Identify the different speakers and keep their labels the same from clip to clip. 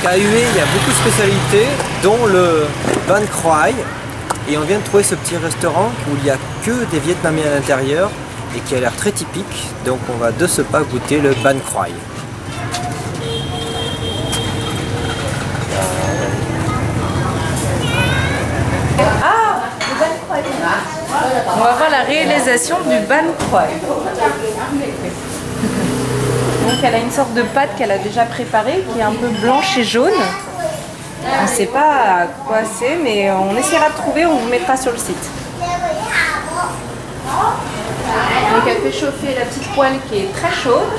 Speaker 1: Donc à Hue, il y a beaucoup de spécialités, dont le Ban Croai. Et on vient de trouver ce petit restaurant où il n'y a que des Vietnamiens à l'intérieur et qui a l'air très typique. Donc on va de ce pas goûter le Ban Croai.
Speaker 2: On va voir la réalisation du Ban Croai. Donc elle a une sorte de pâte qu'elle a déjà préparée qui est un peu blanche et jaune. On ne sait pas quoi c'est, mais on essaiera de trouver, on vous mettra sur le site. Donc elle fait chauffer la petite poêle qui est très chaude.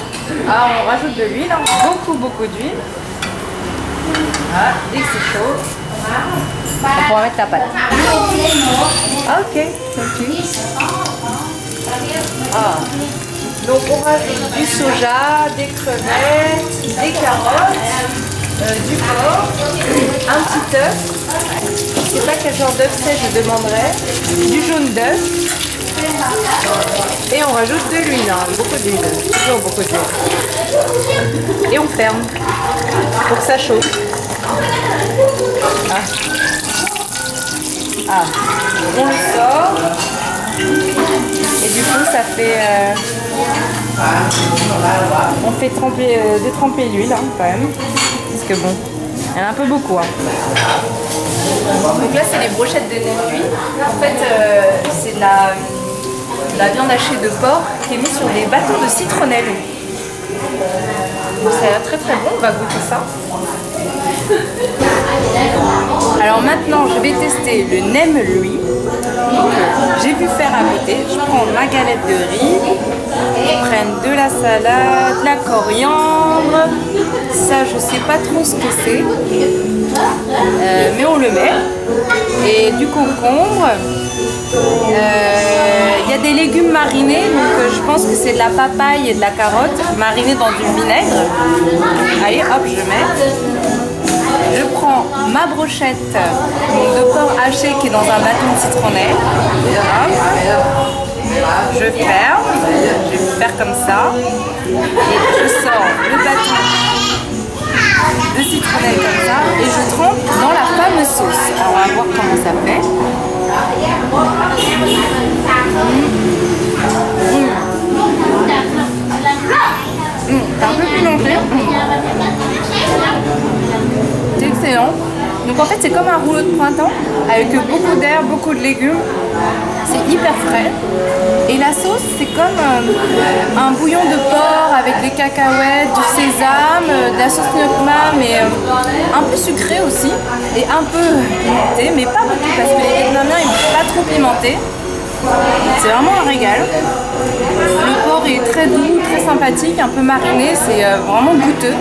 Speaker 2: Ah, on rajoute de l'huile, beaucoup d'huile. Ah, dès que c'est chaud, on pourra mettre la pâte. Ah, ok. Ah. Donc on rajoute du soja, des crevettes, des carottes, du porc, un petit œuf. Je ne sais pas quel genre d'œuf c'est, je demanderai. Du jaune d'œuf. Et on rajoute de l'huile, hein, beaucoup d'huile. Toujours beaucoup d'huile. Et on ferme pour que ça chauffe. Ah. On le sort. Et du coup ça fait... on fait détremper l'huile hein, quand même. Parce que bon, il y en a un peu beaucoup. Hein. Donc là c'est les brochettes de nem cuit. En fait c'est de la viande hachée de porc qui est mise sur des bâtons de citronnelle. Donc ça a l'air très bon, on va goûter ça. Alors maintenant je vais tester le nem lui. J'ai vu faire à côté. Je prends ma galette de riz, je prends de la salade, de la coriandre. Ça je sais pas trop ce que c'est, mais on le met. Et du concombre. Il y a des légumes marinés, donc je pense que c'est de la papaye et de la carotte marinée dans du vinaigre. Allez hop, je mets. Je prends ma brochette de porc haché qui est dans un bâton de citronnelle. Hop. Je ferme, je vais faire comme ça. Et je sors le bâton de citronnelle comme ça et je trempe dans la fameuse sauce. Alors on va voir comment ça fait. C'est un peu plus long. C'est excellent. Donc en fait c'est comme un rouleau de printemps avec beaucoup d'air, beaucoup de légumes. C'est hyper frais. Et la sauce c'est comme un bouillon de porc avec des cacahuètes, du sésame, de la sauce gnocchi, mais un peu sucré aussi. Et un peu pimenté, mais pas beaucoup parce que les Vietnamiens ils ne mangent pas trop pimenté. C'est vraiment un régal. Le porc est très doux, très sympathique, un peu mariné, c'est vraiment goûteux.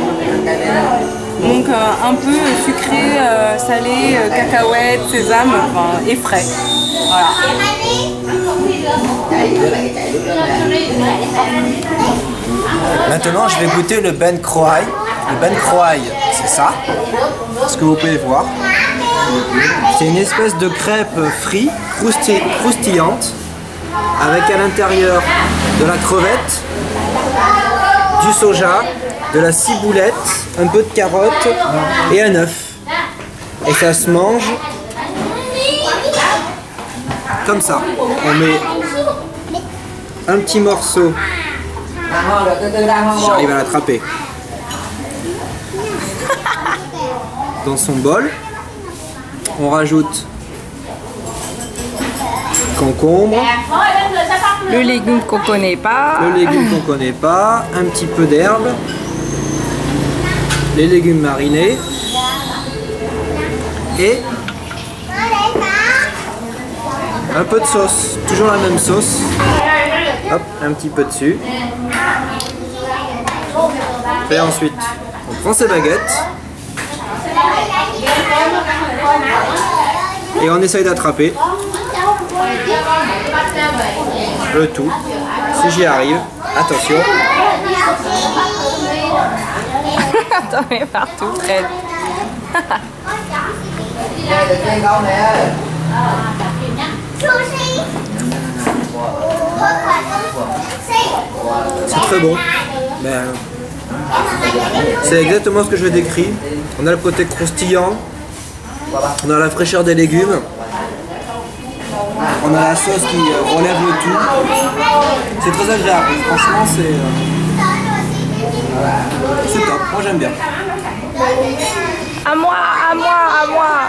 Speaker 2: Donc un peu sucré, salé, cacahuètes, sésame, enfin, et frais. Voilà.
Speaker 1: Maintenant je vais goûter le Ban Croai. Le Ban Croai, c'est ça, ce que vous pouvez voir. C'est une espèce de crêpe frite, croustillante, avec à l'intérieur de la crevette, du soja, de la ciboulette, un peu de carotte et un œuf. Et ça se mange comme ça. On met un petit morceau, j'arrive à l'attraper, dans son bol. On rajoute concombre,
Speaker 2: le légume qu'on connaît pas,
Speaker 1: un petit peu d'herbe, les légumes marinés et un peu de sauce, toujours la même sauce. Hop, un petit peu dessus. Et ensuite, on prend ses baguettes et on essaye d'attraper le tout. Si j'y arrive, attention.
Speaker 2: T'en mets partout, Fred.
Speaker 1: C'est très bon. Mais C'est exactement ce que je décris. On a le côté croustillant, on a la fraîcheur des légumes, on a la sauce qui relève le tout. C'est très agréable, franchement c'est top, moi j'aime bien.
Speaker 2: À moi, à moi, à moi.